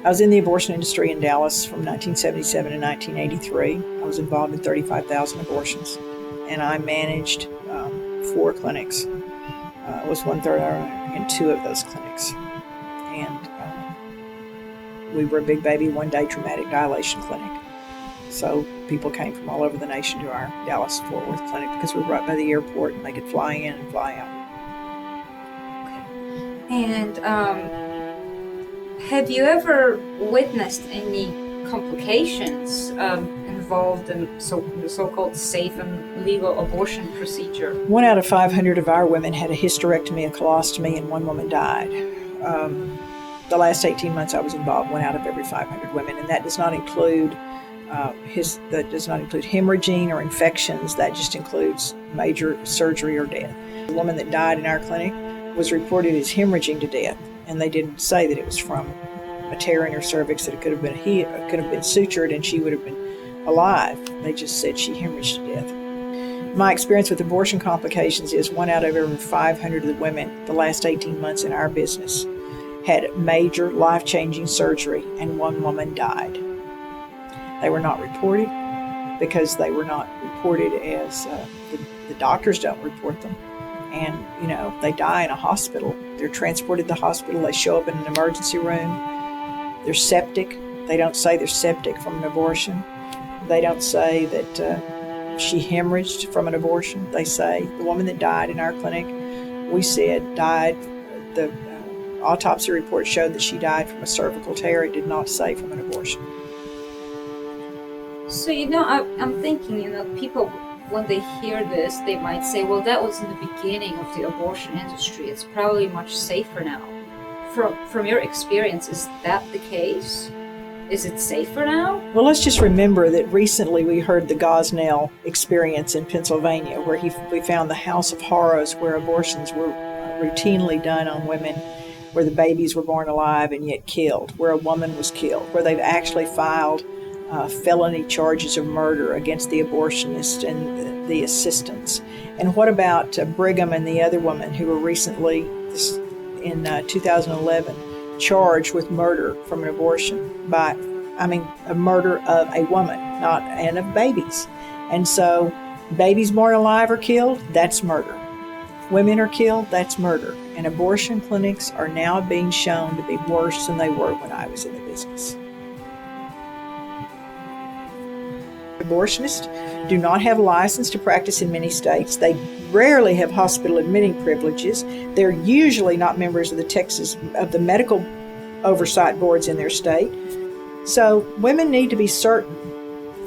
I was in the abortion industry in Dallas from 1977 to 1983. I was involved in 35,000 abortions, and I managed 4 clinics. I was one-third owner in 2 of those clinics. And we were a big baby one-day traumatic dilation clinic. So people came from all over the nation to our Dallas-Fort Worth clinic because we were right by the airport and they could fly in and fly out. And have you ever witnessed any complications involved in the so-called safe and legal abortion procedure? 1 out of 500 of our women had a hysterectomy, a colostomy, and 1 woman died. The last 18 months I was involved, 1 out of every 500 women, and that does not include hemorrhaging or infections. That just includes major surgery or death. The woman that died in our clinic was reported as hemorrhaging to death, and they didn't say that it was from a tear in her cervix, that it could have been sutured and she would have been alive. They just said she hemorrhaged to death. My experience with abortion complications is 1 out of every 500 of the women the last 18 months in our business had major life-changing surgery, and 1 woman died. They were not reported because they were not reported as the doctors don't report them. And, they die in a hospital. They're transported to the hospital. They show up in an emergency room. They're septic. They don't say they're septic from an abortion. They don't say that she hemorrhaged from an abortion. They say the woman that died in our clinic, we said died. The autopsy report showed that she died from a cervical tear. It did not say from an abortion. So, I'm thinking, people, when they hear this, they might say, well, that was in the beginning of the abortion industry. It's probably much safer now. From your experience, is that the case? Is it safer now? Well, let's just remember that recently we heard the Gosnell experience in Pennsylvania, where we found the house of horrors where abortions were routinely done on women, where the babies were born alive and yet killed, where a woman was killed, where they've actually filed felony charges of murder against the abortionist and the assistants. And what about Brigham and the other woman who were recently, in 2011, charged with murder from an abortion a murder of a woman, and of babies. And so babies born alive are killed, that's murder. Women are killed, that's murder. And abortion clinics are now being shown to be worse than they were when I was in the business. Abortionists do not have a license to practice in many states. They rarely have hospital admitting privileges. They're usually not members of the medical oversight boards in their state. So women need to be certain.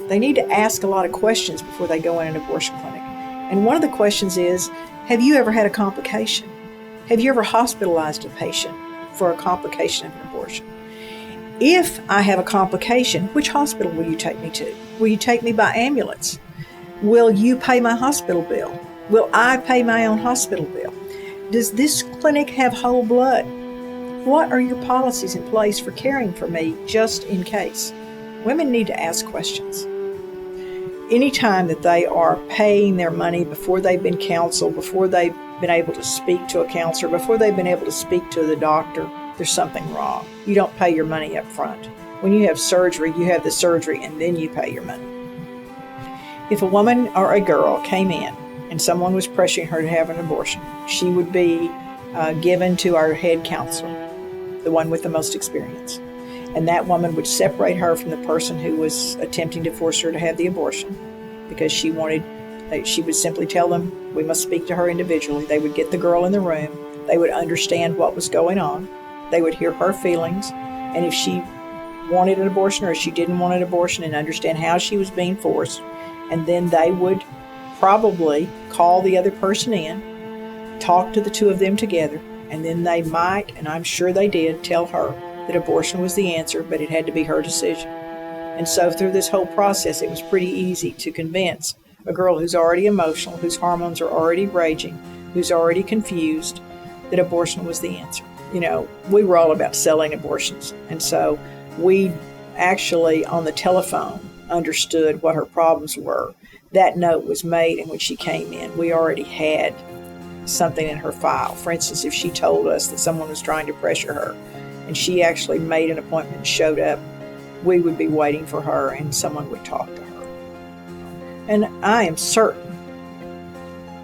They need to ask a lot of questions before they go in an abortion clinic. And one of the questions is, have you ever had a complication? Have you ever hospitalized a patient for a complication of an abortion? If I have a complication, which hospital will you take me to? Will you take me by ambulance? Will you pay my hospital bill? Will I pay my own hospital bill? Does this clinic have whole blood? What are your policies in place for caring for me just in case? Women need to ask questions. Anytime that they are paying their money before they've been counseled, before they've been able to speak to a counselor, before they've been able to speak to the doctor, there's something wrong. You don't pay your money up front. When you have surgery, you have the surgery and then you pay your money. If a woman or a girl came in and someone was pressuring her to have an abortion, she would be given to our head counselor, the one with the most experience. And that woman would separate her from the person who was attempting to force her to have the abortion, because she would simply tell them, we must speak to her individually. They would get the girl in the room. They would understand what was going on. They would hear her feelings, and if she wanted an abortion or if she didn't want an abortion, and understand how she was being forced. And then they would probably call the other person in, talk to the two of them together, and then they might, and I'm sure they did, tell her that abortion was the answer, but it had to be her decision. And so through this whole process, it was pretty easy to convince a girl who's already emotional, whose hormones are already raging, who's already confused, that abortion was the answer. We were all about selling abortions. And so we actually, on the telephone, understood what her problems were. That note was made, and when she came in, we already had something in her file. For instance, if she told us that someone was trying to pressure her and she actually made an appointment and showed up, we would be waiting for her and someone would talk to her. And I am certain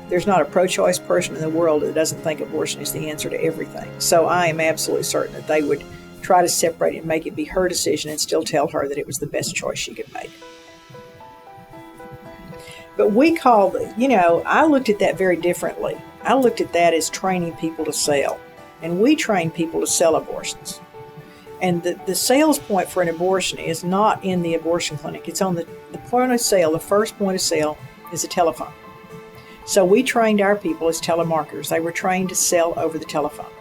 there's not a pro-choice person in the world that doesn't think abortion is the answer to everything. So I am absolutely certain that they would try to separate it and make it be her decision and still tell her that it was the best choice she could make. But we call I looked at that very differently. I looked at that as training people to sell. And we train people to sell abortions. And the sales point for an abortion is not in the abortion clinic. It's on the point of sale. The first point of sale is a telephone. So we trained our people as telemarketers. They were trained to sell over the telephone.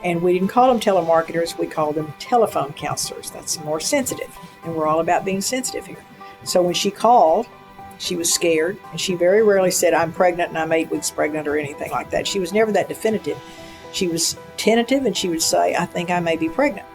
And we didn't call them telemarketers. We called them telephone counselors. That's more sensitive. And we're all about being sensitive here. So when she called, she was scared. And she very rarely said, I'm pregnant and I'm 8 weeks pregnant or anything like that. She was never that definitive. She was tentative and she would say, I think I may be pregnant.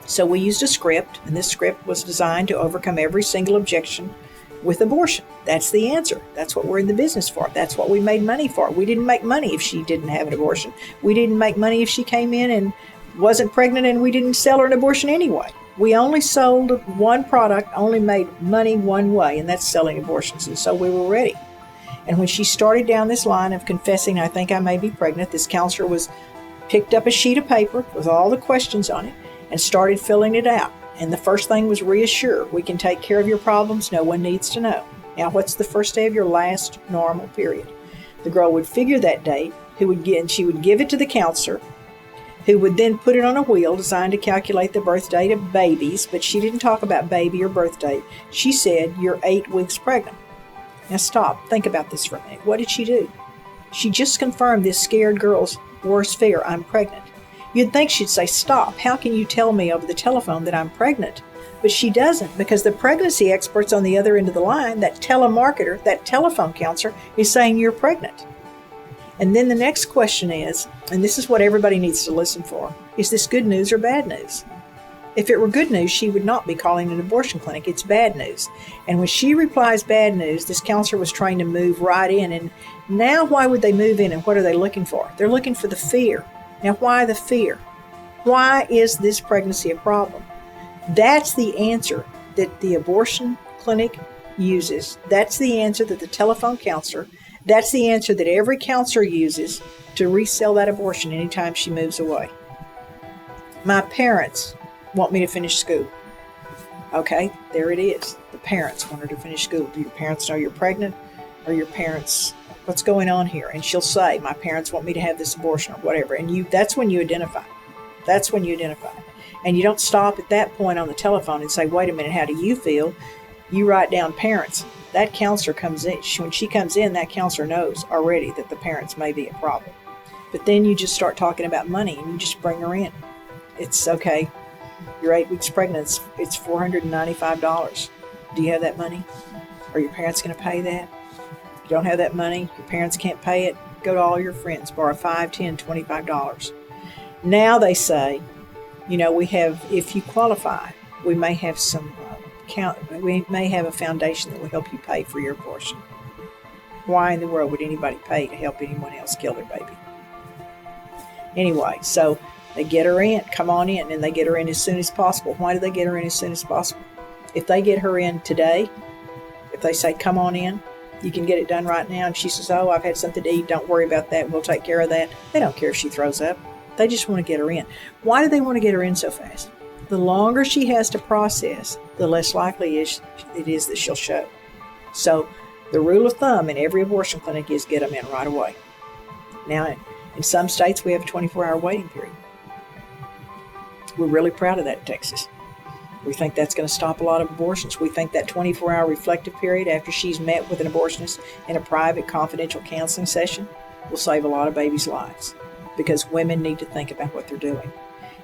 So we used a script, and this script was designed to overcome every single objection with abortion. That's the answer. That's what we're in the business for. That's what we made money for. We didn't make money if she didn't have an abortion. We didn't make money if she came in and wasn't pregnant and we didn't sell her an abortion anyway. We only sold one product, only made money one way, and that's selling abortions. And so we were ready. And when she started down this line of confessing, I think I may be pregnant, this counselor picked up a sheet of paper with all the questions on it and started filling it out. And the first thing was reassure. We can take care of your problems. No one needs to know. Now, what's the first day of your last normal period? The girl would figure that date, and she would give it to the counselor, who would then put it on a wheel designed to calculate the birth date of babies. But she didn't talk about baby or birth date. She said, you're 8 weeks pregnant. Now stop. Think about this for a minute. What did she do? She just confirmed this scared girl's worst fear. I'm pregnant. You'd think she'd say, stop. How can you tell me over the telephone that I'm pregnant? But she doesn't, because the pregnancy experts on the other end of the line, that telemarketer, that telephone counselor, is saying you're pregnant. And then the next question is, and this is what everybody needs to listen for, is this good news or bad news? If it were good news, she would not be calling an abortion clinic. It's bad news. And when she replies bad news, this counselor was trained to move right in. And now why would they move in, and what are they looking for? They're looking for the fear. Now why the fear? Why is this pregnancy a problem? That's the answer that the abortion clinic uses. That's the answer that the telephone counselor, that's the answer that every counselor uses to resell that abortion anytime she moves away. My parents want me to finish school. Okay, there it is. The parents want her to finish school. Do your parents know you're pregnant? Or your parents, what's going on here? And she'll say, my parents want me to have this abortion or whatever. And that's when you identify. That's when you identify. And you don't stop at that point on the telephone and say, wait a minute, how do you feel? You write down parents. That counselor comes in. When she comes in, that counselor knows already that the parents may be a problem. But then you just start talking about money and you just bring her in. It's okay. You're 8 weeks pregnant. It's $495. Do you have that money? Are your parents going to pay that? If you don't have that money, your parents can't pay it, go to all your friends, borrow $5, $10, $25. Now they say, we have, if you qualify, we may have we may have a foundation that will help you pay for your abortion. Why in the world would anybody pay to help anyone else kill their baby? Anyway, so they get her in, come on in, and they get her in as soon as possible. Why do they get her in as soon as possible? If they get her in today, if they say, come on in, you can get it done right now, and she says, oh, I've had something to eat, don't worry about that, we'll take care of that. They don't care if she throws up. They just want to get her in. Why do they want to get her in so fast? The longer she has to process, the less likely it is that she'll show. So the rule of thumb in every abortion clinic is get them in right away. Now, in some states, we have a 24-hour waiting period. We're really proud of that in Texas. We think that's going to stop a lot of abortions. We think that 24-hour reflective period after she's met with an abortionist in a private, confidential counseling session will save a lot of babies' lives, because women need to think about what they're doing.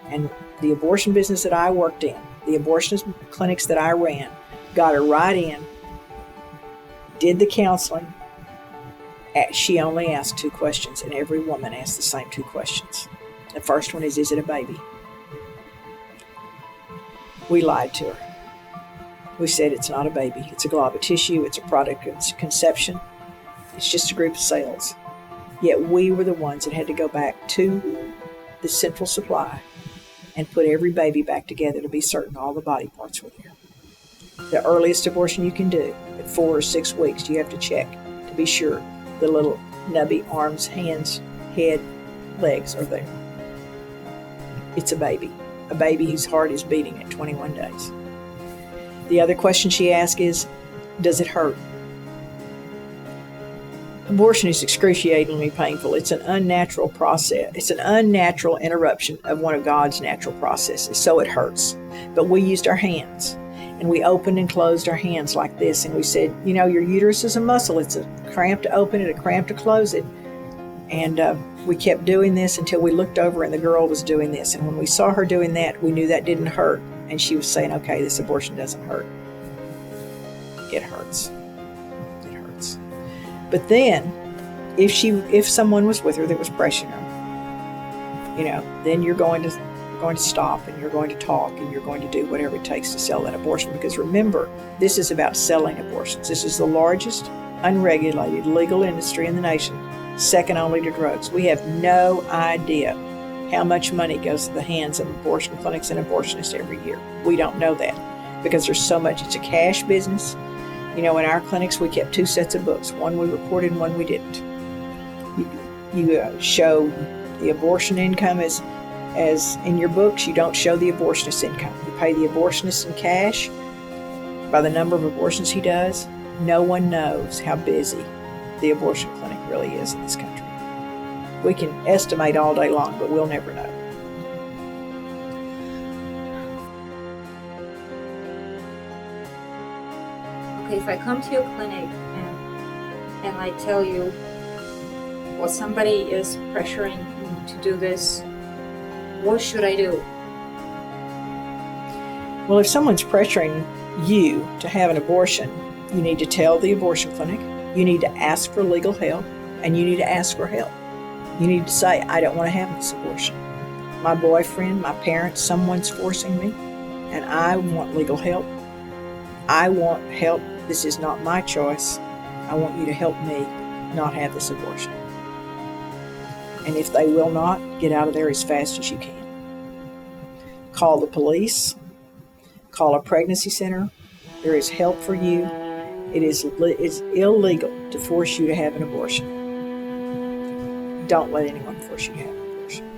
And the abortion business that I worked in, the abortionist clinics that I ran, got her right in, did the counseling. She only asked 2 questions, and every woman asked the same 2 questions. The first one is it a baby? We lied to her. We said it's not a baby. It's a glob of tissue. It's a product of conception. It's just a group of cells. Yet we were the ones that had to go back to the central supply and put every baby back together to be certain all the body parts were there. The earliest abortion you can do, at 4 or 6 weeks, you have to check to be sure the little nubby arms, hands, head, legs are there. It's a baby whose heart is beating at 21 days. The other question she asks is, does it hurt? Abortion is excruciatingly painful. It's an unnatural process. It's an unnatural interruption of one of God's natural processes, so it hurts. But we used our hands, and we opened and closed our hands like this, and we said, your uterus is a muscle. It's a cramp to open it, a cramp to close it. And we kept doing this until we looked over and the girl was doing this. And when we saw her doing that, we knew that didn't hurt. And she was saying, okay, this abortion doesn't hurt. It hurts. It hurts. But then, if someone was with her that was pressuring her, then you're going to stop and you're going to talk and you're going to do whatever it takes to sell that abortion. Because remember, this is about selling abortions. This is the largest unregulated legal industry in the nation, second only to drugs. We have no idea how much money goes to the hands of abortion clinics and abortionists every year. We don't know that because there's so much. It's a cash business. In our clinics, we kept 2 sets of books. One we reported and one we didn't. You show the abortion income as in your books. You don't show the abortionist income. You pay the abortionist in cash by the number of abortions he does. No one knows how busy the abortion clinic really is in this country. We can estimate all day long, but we'll never know. Okay, if I come to your clinic and I tell you, well, somebody is pressuring me to do this, what should I do? Well, if someone's pressuring you to have an abortion, you need to tell the abortion clinic, you need to ask for legal help, and you need to ask for help. You need to say, I don't want to have this abortion. My boyfriend, my parents, someone's forcing me, and I want legal help. I want help. This is not my choice. I want you to help me not have this abortion. And if they will not, get out of there as fast as you can. Call the police. Call a pregnancy center. There is help for you. It's illegal to force you to have an abortion. Don't let anyone force you to have an abortion.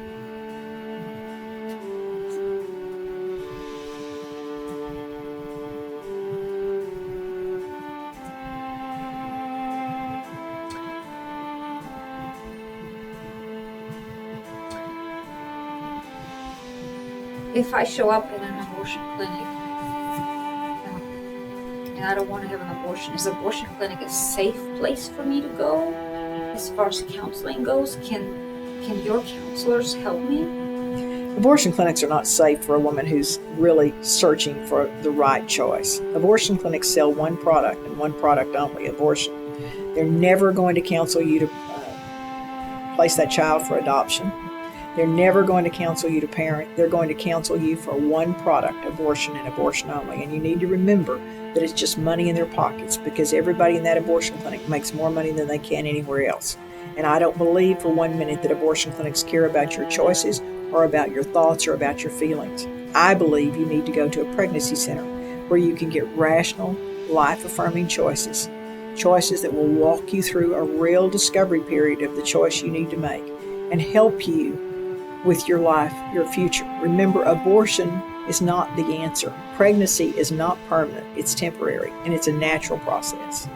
If I show up in an abortion clinic and I don't want to have an abortion, is the abortion clinic a safe place for me to go? As far as counseling goes, can your counselors help me? Abortion clinics are not safe for a woman who's really searching for the right choice. Abortion clinics sell one product and one product only, abortion. They're never going to counsel you to place that child for adoption. They're never going to counsel you to parent. They're going to counsel you for one product, abortion and abortion only. And you need to remember that it's just money in their pockets because everybody in that abortion clinic makes more money than they can anywhere else. And I don't believe for 1 minute that abortion clinics care about your choices or about your thoughts or about your feelings. I believe you need to go to a pregnancy center where you can get rational, life-affirming choices that will walk you through a real discovery period of the choice you need to make and help you with your life, your future. Remember, abortion is not the answer. Pregnancy is not permanent. It's temporary, and it's a natural process.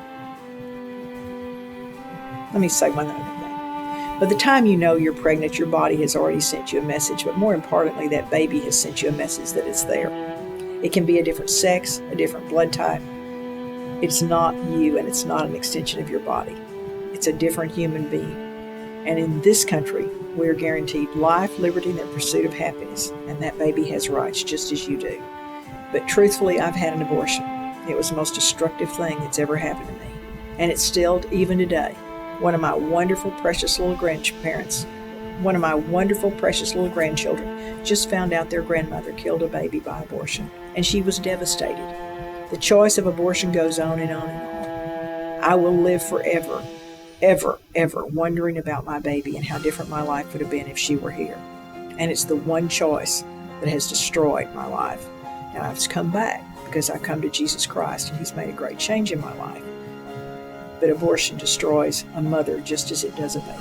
Let me say one other thing. By the time you know you're pregnant, your body has already sent you a message, but more importantly, that baby has sent you a message that it's there. It can be a different sex, a different blood type. It's not you, and it's not an extension of your body. It's a different human being. And in this country, we are guaranteed life, liberty, and the pursuit of happiness. And that baby has rights just as you do. But truthfully, I've had an abortion. It was the most destructive thing that's ever happened to me. And it's still, even today, one of my wonderful, precious little grandparents, one of my wonderful, precious little grandchildren just found out their grandmother killed a baby by abortion. And she was devastated. The choice of abortion goes on and on and on. I will live forever, ever, ever wondering about my baby and how different my life would have been if she were here. And it's the one choice that has destroyed my life. And I've come back because I come to Jesus Christ, and He's made a great change in my life. But abortion destroys a mother just as it does a baby.